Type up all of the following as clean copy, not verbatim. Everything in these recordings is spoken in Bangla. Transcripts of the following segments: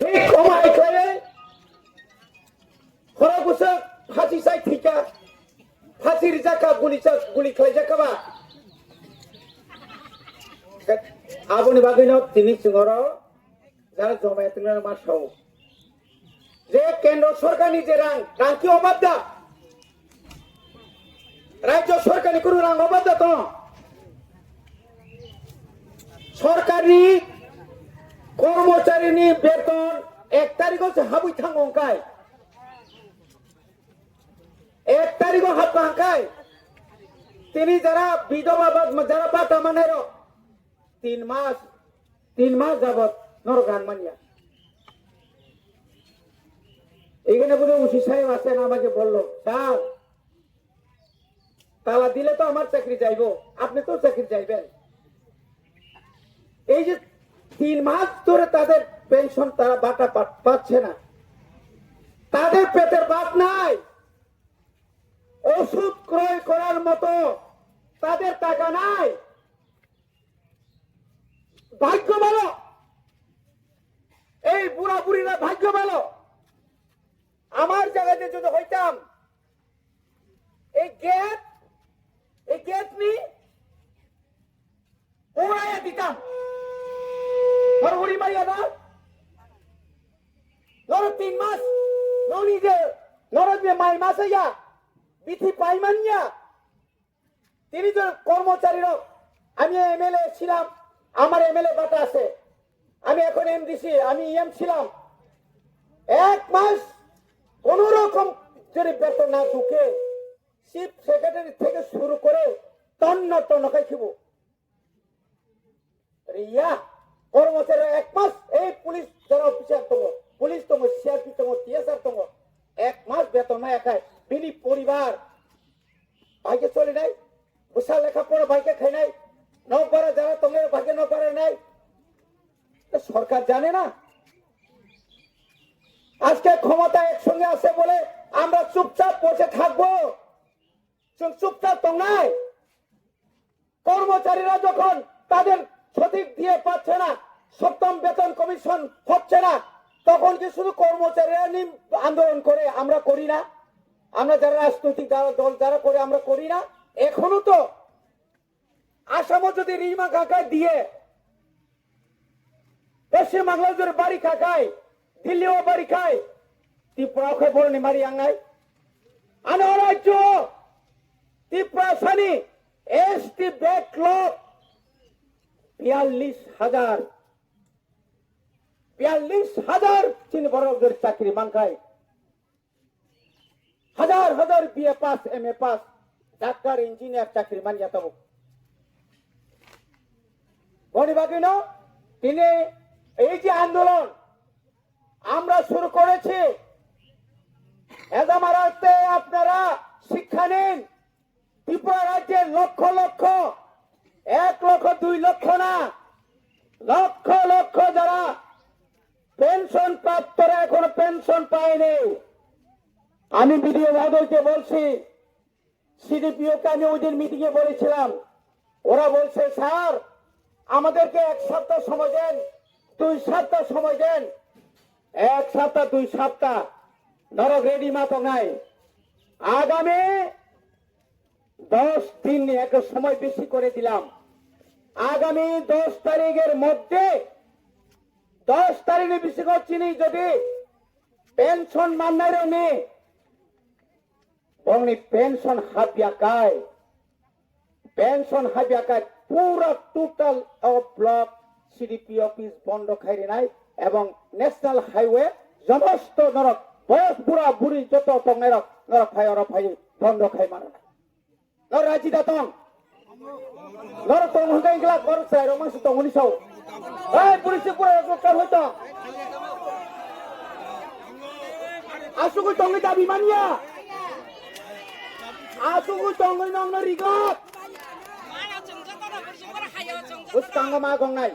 ঠিক কমাই করে খরাগুসা ফাঁসি চাই ঠিকা ফাঁসির জাকা গুলি খাই জাকাবা আবনি বাগিন তিনি সিংহর যারা জমায়েত মাসাও যে কেন্দ্র সরকারনি যে রাং কি অভাব দা রাজ্য সরকারি কোনো রাং অভাব দা তো সরকারি কর্মচারীনি বেতন 1 তারিখ হাবুই থাঙ্গায় 1 তারিখ হাত ভাঙায় তিনি যারা বিধবা যারা বাটা মানের 3 মাস যাবত নরগান মানিয়া এখানে বলে উসি সাহেব আছেন আমাকে বললো স্যার তালা দিলে তো আমার চাকরি যাইব আপনি তো চাকরি যাইবেন এই যে 3 মাস ধরে তাদের পেনশন তারা বাটা পাচ্ছে না তাদের পেটের ভাত নাই ওষুধ ক্রয় করার মতো তাদের টাকা নাই ভাগ্য ভালো এই বুড়া বুড়িরা ভাগ্য ভালো আমার জায়গাতে যদি হইতাম এই গেট নি উড়াইয়া দিতাম হরহরি মারিয়া না নর 3 মাস ননি যে নরদে মাই মাসাইয়া বিথি পাইমানিয়া তিনি যে কর্মচারীরা আমি এমএলএ ছিলাম আমার এমএলএ বাটা আছে আমি এখন এমডিসি আমি ইএম ছিলাম 1 মাস কোন রকম যদি বেতন না ঢুকে চিফ সেক্রেটারি থেকে শুরু করে তন্ন খাইব রিয়া কর্মচারী 1 মাস এই পুলিশ যারা অফিসার তোমো পুলিশ তোমো সিআরপি তোমো টিএসআর তোমো 1 মাস বেতন না একাই বিনি পরিবার ভাইকে চলে নাই বুসা লেখাপড়া ভাইকে খাই নাই নকবারা যারা তোমার ভাগ্যে নকবারা নাই সরকার জানে না আজকে ক্ষমতা একসঙ্গে আছে বলে আমরা চুপচাপ বসে থাকবো চুপচাপ তো নাই কর্মচারীরা যখন তাদের সঠিক দিয়ে পাচ্ছে না 7ম বেতন কমিশন হচ্ছে না তখন কি শুধু কর্মচারীরা আন্দোলন করে আমরা করি না আমরা যারা রাজনৈতিক দল যারা করে আমরা করি না এখনো তো আসামও যদি রিমা কাকায় দিয়ে পশ্চিম বাংলার যদি বাড়ি খাকায় দিল্লিও বাড়ি খায় ত্রিপুরা খায় বড় মারি আঙ্গাই আনো রাজ্য ত্রিপুরা সানি এসটি ব্যাকলগ 42,000 চীন বড়দের চাকরি মানকায় হাজার বিএ পাস এমএ পাস ডাক্তার ইঞ্জিনিয়ার চাকরি মানিয়া তব বনিবাগিন তিনি এই যে আন্দোলন আমরা শুরু করেছি এদামারাতে আপনারা শিক্ষা নিন ত্রিপুরা রাজ্যের লক্ষ 1 লক্ষ 2 লক্ষ না লক্ষ যারা পেনশন প্রাপ্তরা এখনো পেনশন পায়নি আমি বিডিও মহোদয়কে বলছি সিডিপিওকে আমি ওই দিন মিটিং এ বলেছিলাম ওরা বলছে স্যার আমাদেরকে 1 সপ্তাহ সময় দেন 2 সপ্তাহ সময় দেন 1 সপ্তাহ 2 সপ্তাহ নরক রেডি মাতো নাই আগামী 10 দিন এক সময় বেশি করে দিলাম আগামী 10 তারিখের মধ্যে 10 তারিখে বেশি করছি যদি পেনশন মান্নার নেই বংনি পেনশন হাবিয়াকায় পুরা টোটাল ব্লক সিডিপি অফিস বন্ধ খাইরে নাই এবং ন্যাশনাল হাইওয়ে সমস্ত নরক বয়স বুড়া বুড়ি যত টং নরক ভাই বন্ধ খাই মারা নর রাজি দাতং নর টং হগাই গলা কর সাই রমাস টং উনিশাও এই পুলিশ পুরা কার হইতো আসুগু টং দাবি মানিয়া আসুগু টং নং রিগত বুঝতাঙ্গ মা গংনাই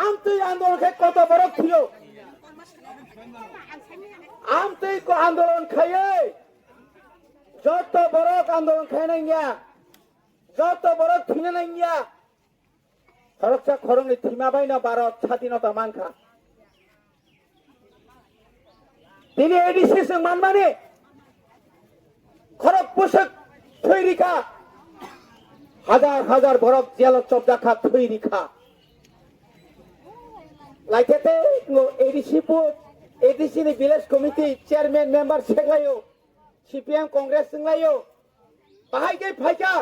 আমতুই আন্দোলন কত বড় থিও আমতুই আন্দোলন খাইয়ে যত বড় আন্দোলন খাই নাই যত বড় থিনে নাই খরচা খরংনি থিমা বাইনা ভারত স্বাধীনতা মানখা তিনি এডিসি মান মানে খরক পোশাক থৈরিখা হাজার হাজার বরফ জেল চপদাখা থৈরিখা লাইকেতে एडीसी नि विलेज कमिटी चेयरमैन मेंबर सेगलायो सीपीएम कांग्रेस संगलायो बाहाय गई फाइका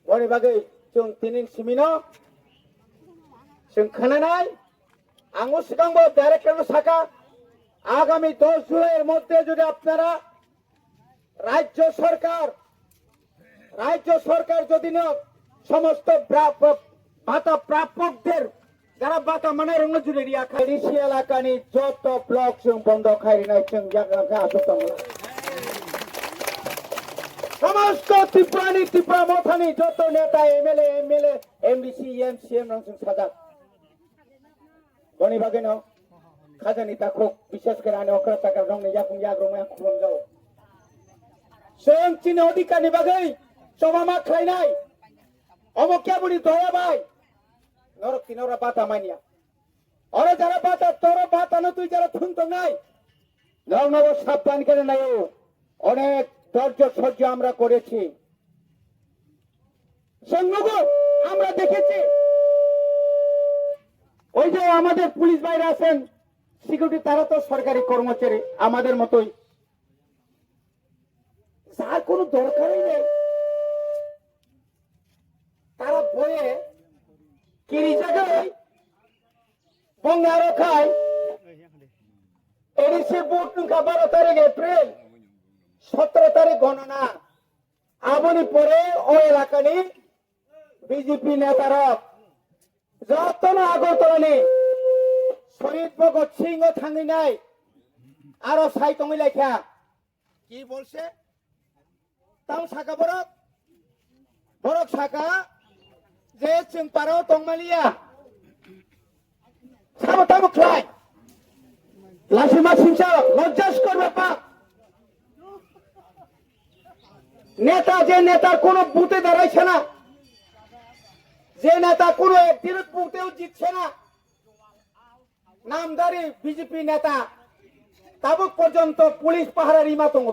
बने बागै जों दिनै सिमिनो जों खोनानाय आंबो सिगांबो डाइरेक्टर साका आगामी 10 जुलाइয়ের মধ্যে যদি আপনারা রাজ্য সরকার যদি না সমস্ত ভাতা প্রাপকদের যারা বাতা মানে রঙ জুড়ে রিয়া খাইরিসি এলাকানি যত ব্লক जों বন্ধ খাইরিনাই जों জায়গাকে আসতাম সমস্ত ত্রিপুরা মথানি যত নেতা এমএলএ এমডিসি এমসিএম রং जों সাজা বনি বাগে ন খাজানি তাকো বিশেষ করে আনে অকরা টাকা রং নে ইয়াকুম ইয়াগ্রময়া খুলম যাও जों চিন অধিকারনি বাগে সমামা খাইনাই অমকিয়া বুড়ি দয়া ভাই নরক কিনরা বাতা মানিয়া ওরে যারা বাতা তোর বাতা না তুই যারা শুনতো নাই নব সাবধান করে নাই অনেক ধৈর্য সহ্য আমরা করেছি সঙ্গগো আমরা দেখেছি ওই যে আমাদের পুলিশ ভাইরা আছেন সিকিউরিটি তারা তো সরকারি কর্মচারী আমাদের মতোই যার কোনো দরকারই নেই তারা বয়ে কিরি জায়গায় বঙ্গারো খায় এডিসি বুট 12 তারিখ এপ্রিল 17 তারিখ গণনা আবনি পরে ও এলাকানি বিজেপি নেতারা যতন আগরতলানি শহীদ ভগৎ সিংহ থাঙ্গি নাই আরো সাইতঙ্গি লেখা কি বলছে তাও শাখা বরক শাখা যে जों পারাও তংমালিয়া সাবতাবো খাই লাসিমা সিংসা লজ্জাস করবে পা নেতা যে নেতার কোনো বুথে দাঁড়াইছে না যে নেতা কোনো একদিন বুথেও জিতছে না নামদারি বিজেপি নেতা তাবুক পর্যন্ত পুলিশ পাহারা রিমা দङ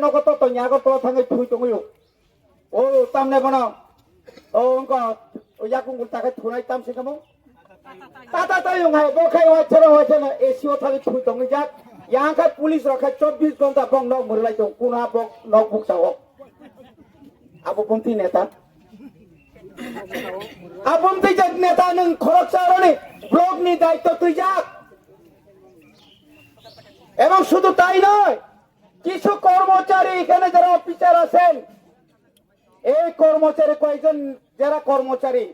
নগত তো আগরতলা থাঙ্গে থুই দङ ও তামনে বনা ও অঙ্ক याकुंगुल ताके थुनाय तामसे कामो ताता तायं हाय बखाय वाचरा ना एसीओ थाके थुई दङ जा yang ka पुलिस रखा 24 घंटा बंग नक मुरलाय दं कुना बक नक बुकसाव आबो बंती नेता आबोमती जग नेता नों खरकसारनि ब्लक नि दायित्व তুই যা এবং শুধু তাই নয় কিছু কর্মচারী এখানে যারা অফিসার আছেন এই কর্মচারী কয়েকজন যারা কর্মচারী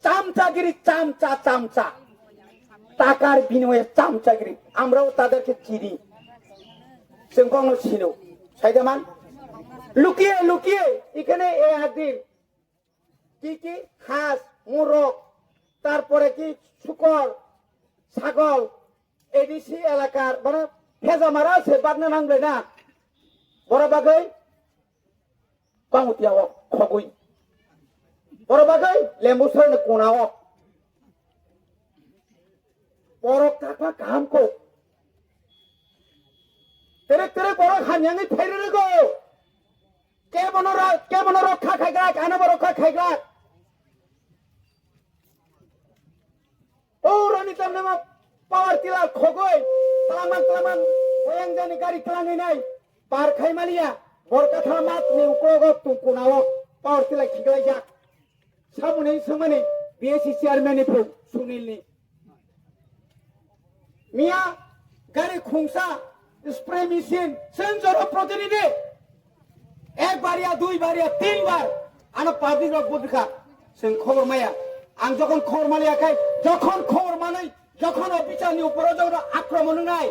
চামচাগিরি চামচা টাকার বিনিময়ে চামচাগিরি আমরাও তাদেরকে চিনি जों কখনো ছিল সাইদামান লুকিয়ে এখানে এই হাদির কি হাঁস মোরগ তারপরে কি শুকর ছাগল এডিসি এলাকার মানে ভেজা মারা আছে বাদনা নাংলে না বড় বাগৈ কামুতিয়াও খগুই বড় বাগৈ লেম্বুসরনে কোনাও বড় কাকা কামকো তেরে বড় খানিয়াঙ্গি ফেরে গো কে মন রক্ষা খাইগা কানা বড় রক্ষা খাইগা ও রানী তামনে মা পাওয়ার তিলা খগই তালামান ওয়াং জানি গাড়ি ক্লাঙ্গি নাই পার খাইমালিয়া বরকাথা মাত নি উকোগো তুকুনাও পাওয়ার তিলা খিগলাই যা সামনে সমনে বিএসসি চেয়ারম্যান এ সুনীলনি মিয়া গাড়ি খুংসা স্প্রে মেশিন সেন্সর প্রতিনিধি একবার ইয়া দুইবার ইয়া তিনবার আনো পাবলিক রক বুদখা जों খবর মায়া आं যখন খবর মালিয়াখাই যখন খবর মানাই যখন অফিসারनि উপরে যখন আক্রমণ নাই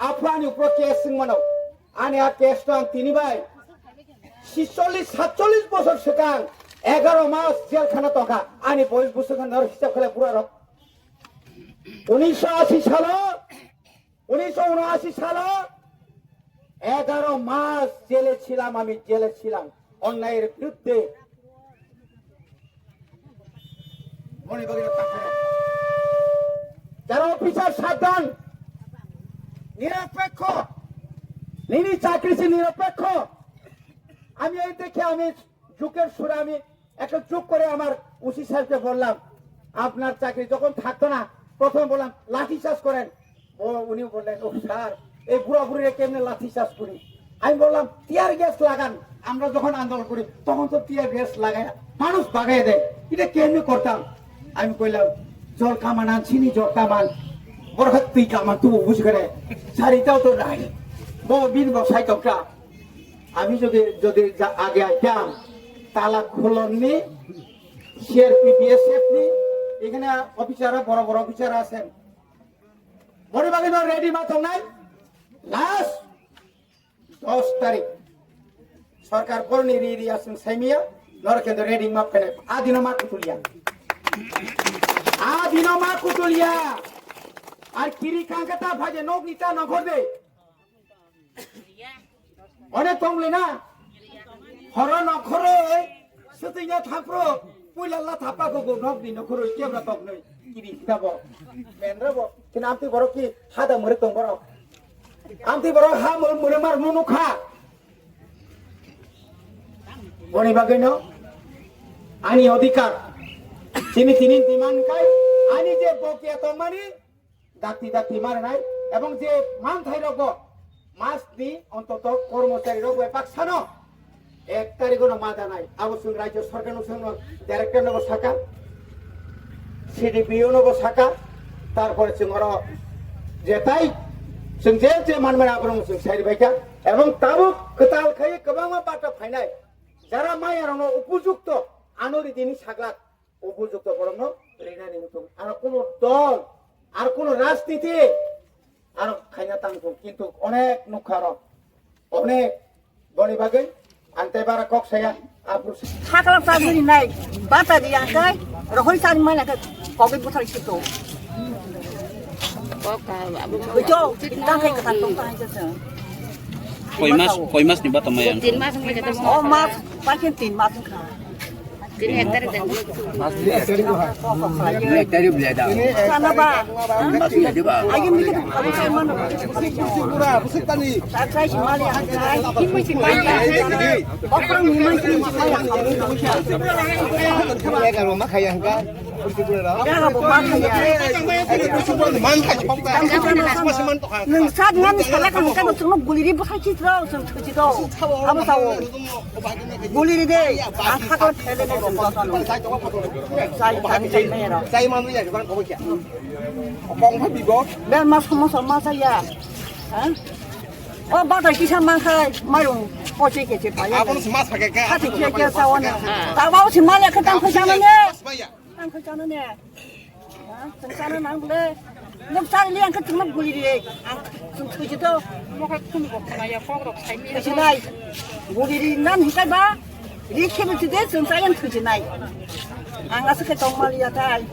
আফলানি উপরে কেস মানো আনে আর কেস তো आं তিনিবাই 46-47 বছর সিগাং 11 মাস জেলখানা তকা আনি বয়স বছর নর হিসাব করে পুরা রক 1980 সালে 11 মাস জেলে ছিলাম আমি জেলে ছিলাম অন্যায়ের বিরুদ্ধে যারা অফিসার সাবধান নিরপেক্ষ নিনি চাকরি নিরপেক্ষ। আমি এই দেখে আমি যুগের সুরে আমি একটা চুপ করে আমার ওসি সাহেবকে বললাম, আপনার চাকরি যখন থাকতো না প্রথমে বললাম লাঠি চাষ করেন। উনি বললেন, ও স্যার এই বুড়া বুড়িরা কেমনে লাঠি চাষ করি? আমি বললাম টিয়ার গ্যাস লাগান, আমরা যখন আন্দোলন করি তখন তো টিয়ার গ্যাস লাগায় মানুষ বাগাই দেয়, এটা কেমনি করতাম? আমি কইলাম জল কামান আনছিনি, জল কামান বড় তুই কামান তুই বুঝ করে শাড়িটাও তো নাই বিন বসাই তোকা। আমি যদি যদি আগে আইতাম তালা খোলননি সিআরপি বিএসএফ নি এখানে অফিসাররা বড় বড় অফিসার আছেন বড় বাগান রেডি মাথা নাই। লাস্ট 10 তারিখ সরকার করনি রি আসেন সাইমিয়া নরকেন্দ্র রেডি মাপ করে আদিনো মা কুতুলিয়া আর কিরি কাঙ্কাটা ভাজে নখ নিতা নখর দে অনেক কমলে না হর নখরে সেতিয়া থাপ্রো পুইলাল্লা থাপা গো নখ দি নখর কেবরা তক নই কিরি দাব মেনরাব কিন আমতি বড় কি হাদা মরে তং বড় আমতি বড় হা মরে মার নুনুখা বনি বাগাইনো আনি অধিকার তিনি ডিমান্ড খাই আনি যে বকিয়া তমানি ডাক্তি মারে নাই এবং যে মান থাই রব মাস দি অন্তত কর্মচারী রব পাকসানো 1 তারিখও মাদা নাই আবশ্যক রাজ্য সরকার ডাইরেক্টর নব শাখা সিডিপিও নব শাখা তারপরে जोंर যেটাই जों যে মানমানে আবরং जों সাইড বাইকা এবং তাবো কতাল খাই গোबां বাটা ফাইনাই যারা মায়ারনো উপযুক্ত আনরি দিনি সাগলা উপযুক্ত বরং রেনানি মতো আর কোন দল আর কোন রাজনীতি আর খাইনা তাংকো কিন্তু অনেক নুখার অনেক বনি বাগে আনতে বারা কক সায়া আপু সাগলা প্রাজনী নাই বাটা দিয়া গায় রহই সারি মানে কবে বছর ছিল ওইটো তাকে কথা তো পাইছে Koi mas ni ba tamayang? 3 mas may kata ও মাছ পাইছেন 3 মাছ খা 3 hektar din. sana ba ayo mikir apa saya mana saya semali angkai kimi si panja orang memang kimi si panja Jangan buat neng saat ngan salah kan kan semua buliri bukan citra semua citra kamu tahu buliri deh angkat kau tele deh saya tadi saya Saya mana ya depan kau kia. Opong apa bibo? dan mas sama saya oh batai kisah mangkai mayung oh cek cek payah Apa nu semua pakai kah? hati cek cek sawannya tak mau semali ketang kesananya Sebaya. ang kesananya kesananya nang boleh Nông sản liên kết chúng nó bùi đi, ăn chúng tôi chỉ đâu, Mo ka kun ko kana ya ko ro sai mi. cái này bùi đi năn thì cái ba, đi khi mà chỉ để chúng ta ăn thứ gì này, ăn là cái tông mà liệt tai,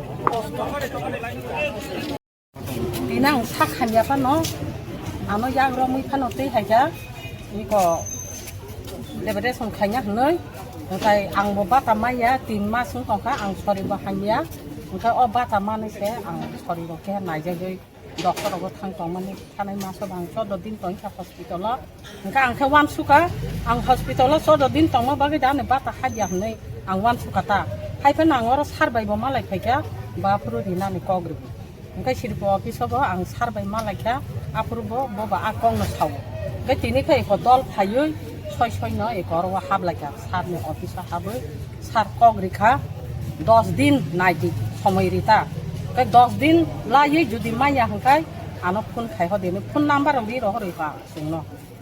Di nang sak han ya pa no. Ano ya ro mi pa no te ha ja. Ni ko le ba de son khanya noi. Kai ang bo ba ta ma ya tin ma sung ko ka ang sori ba han ya. Kai o ba ta ma ni se ang sori ro ke nai ja joi doctor ro thang tong man ni thanai ma so bang so do din tong ka hospital la. Kai ang ka wan su ka ang hospital la so do din tong ma ba ga ne ba ta ha ya nei ang wan su ka ta. Hai pa nang ro sar bai bo ma lai khai ka ba pru di na ni ko gru. Kai sirpo office bo ang sar bai ma lai ka apurbo bo ba akong na saw. Kai tini kai ko dol phayoi ছয় নয় ঘর হাব লাগা সার অফিস হাব সার কক রেখা 10 দিন নাইটি সময় রিতা 10 দিন লাই যদি মাইয়া হাঙ্কাই আনো ফোন খাই হদেন ফোন নাম্বার রি রহ রেপা সিংনো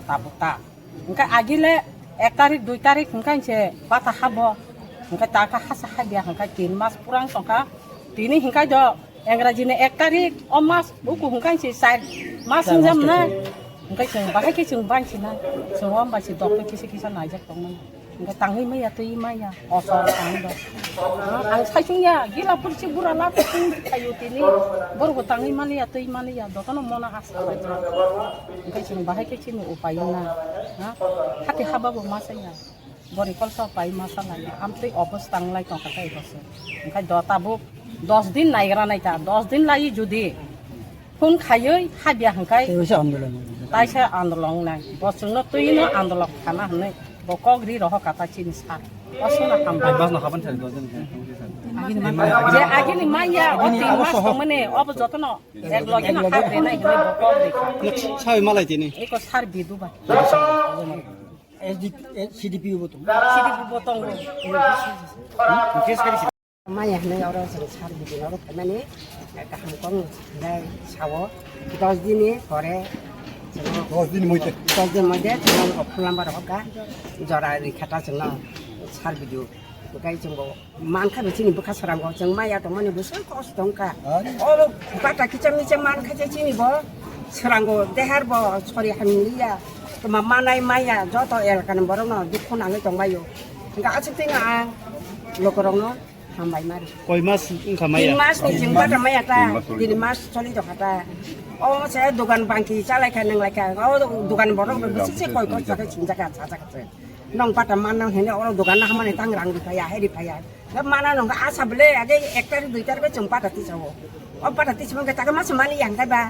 তাবতা হাঙ্কাই আগিলে 1 তারিখ 2 তারিখ হাঙ্কাইছে বাতা হাব হাঙ্কাই টাকা হাসা হাবিয়া হাঙ্কাই 3 মাস পুরাং টকা তিনি হাঙ্কাই দ ইংরাজিনে 1 তারিখ অ মাস বুকু হাঙ্কাইছে 4 মাস জাম না Cái trường bác cái trường ban chỉ này, trường ông bà chỉ đọc cái kia này chắc không này, cái tăng ấy mấy à tuy mấy à, ở sau tăng đó, anh thấy chúng ya, ghi là bút chỉ bút là lát chúng thấy yêu tin đi, bút của tăng ấy mấy à tuy mấy à, đó nó mona hasa vậy, cái trường bác cái trường ở phải na, hati haba bộ mà say ya, bút đi con sao phải mà sao này, am tuy office tăng lại còn cái đó, cái đó ta bút 10 দিন নাই ra này ta, 10 দিন lại যদি ফোন খাইयै হাবিয়া হাंखाय তেইছে আন্দোলন তাইছে আন্দোলন নাই বসুনো তুইনো আন্দোলন খানা হনে বকগরি রহ কাটা চিনসা বসুনো হামবাই বাস না খাবান থাকে দজন যে আগিনি মাইয়া ও 3 মাস তমনে অব যতন এক লগে না হাবে নাই হনে বকগরি ছাই মালাই তিনি एको सार बिदुबा সিডিপি বতো सिदि बतंग কেস করি Maya này ở đâu sản xuất bị nó cái này cả hàng con đây sáu 10 दिन করে 10 দিন মইতে 10 দিন মধ্যে আমরা ফুলাম বার হকা জরা রেখাটা जोंना সার ভিডিও গাই जोंगो মানখা বিচিনি বখা সরাঙ্গো जों মায়া তো মানে বসে কষ্ট দংকা ও বাটা কিচাম নিচে মানখা চিনি ব সরাঙ্গো দেহার ব সরি হামিলিয়া তো মানাই মায়া যত এলাকান বরনো দুঃখ নাঙে দংবাयो গাছে তিঙা লোকরনো hambai mari কই মাস খামাই Di mas ni jeng pada maya ta di mas soli to kata oh saya dukan bangki calai kan nang laka oh dukan borong bersih sih koi koi jaga cinta kan caca kata nong pada mana hene orang dukan nah mana tangerang di payah di payah dan mana nong asa beli aja ektar dua ektar ke jumpa tadi sawo oh pada tadi cuma kita ke mas mali yang kata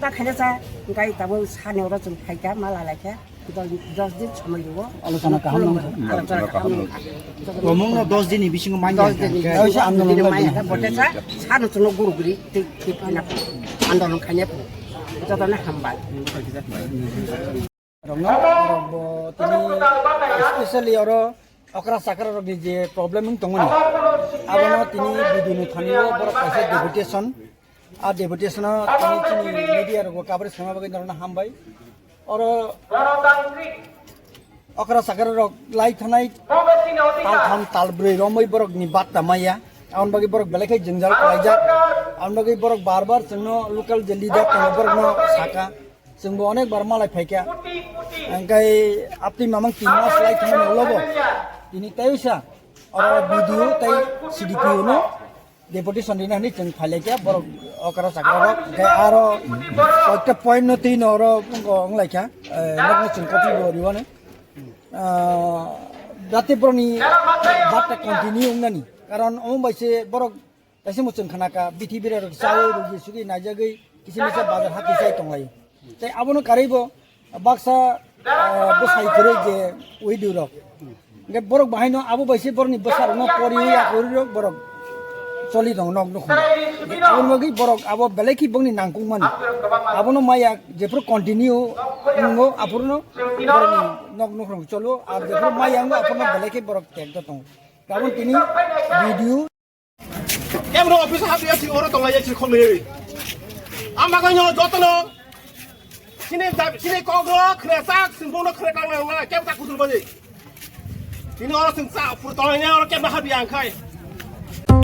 tak hanya saya ngai tahu sana orang jumpa kaya malah laka kita 10 दिन समय लियो আলোচনা কাহাম आलोचना काम প্রমং 10 দিন বিসিং মান 10 दिन হইছে আন্দোলন maya botesa sanu tuno guru guri tik anak andolong kanya pu jatana hambai রংনা তিনি স্পেশালি আর অকরা সাকর যে প্রবলেম তংনি আবনো তিনি বিদুনি থানিও বড় কাছে ডেপুটেশন আর ডেপুটেশন তিনি চিনি মিডিয়া রগো কাবরে সমাবাগে ধরনা হামবাই আর অকরা সাকর লাই থানাই তাল থাম তাল ব্রে রমই বরক নি বাত্তা মাইয়া আউন বাকি বরক বেলেখাই জঞ্জাল লাইজা আউন বাকি বরক বারবার जोंनो লোকাল যে লিডার তং বরক ন সাকা जोंबो अनेक बार मालाय फायका अंकाय आपनि मामं 3 मास लाइ थांनो लबो दिनि तायसा और वीडियो ताय सीडीपीओ नो डेपुटेशन दिना नि जों फायलायका बर अकरा साकरा गाय आरो একটা পয়েন্ট ন তিন और अंलायका नगन जों कपि बरिवाने जाते बरनि बातटा कन्टिनिउ नानि कारण ओम बायसे बरक दाइसे मुचन खानाका बिथिबिर साव रुगि सुगि नाजागै किसिमिसा बाजार हाति साइ तंलायो তাই আবনো কারিব বাক্সা বসাই করে যে ওই দিউরক গে বরক বাহাইনো আবু বাইসে বরনি বসার ন পরি আকরির বরক চলি দং নক নখ আবনগি বরক আবো বেলেকি বংনি নাংকুং মানি আবনো মায়া যেফর কন্টিনিউ নগো আপুরনো বরনি নক নখ চলো আর যেফর মায়া নগো আপনো বেলেকি বরক টেক দতং কারণ তিনি ভিডিও কেমন অফিস হাবি আছে ওরা তো লাইছি খমে আমাকে যতন sini kogro kresak simbolo krekang na kem tak kutul bani sini orang singsa furtolnya orang kem habi angkai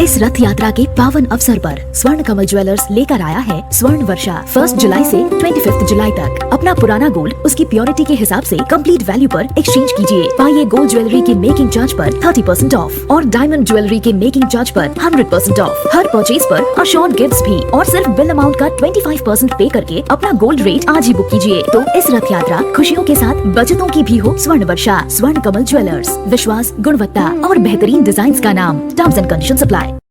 इस रथ यात्रा के पावन अवसर पर स्वर्ण कमल ज्वेलर्स लेकर आया है स्वर्ण वर्षा 1 जुलाई से 25 जुलाई तक। अपना पुराना गोल्ड उसकी प्योरिटी के हिसाब से कंप्लीट वैल्यू पर एक्सचेंज कीजिए। पाइए गोल्ड ज्वेलरी के मेकिंग चार्ज पर 30% ऑफ और डायमंड ज्वेलरी के मेकिंग चार्ज पर 100% ऑफ। हर परचेज पर अशोर्ड गिफ्ट्स भी और सिर्फ बिल अमाउंट का 25% पे करके अपना गोल्ड रेट आज ही बुक कीजिए। तो इस रथ यात्रा खुशियों के साथ बचतों की भी हो स्वर्ण वर्षा। स्वर्ण कमल ज्वेलर्स, विश्वास, गुणवत्ता और बेहतरीन डिजाइन का नाम। Terms and conditions apply.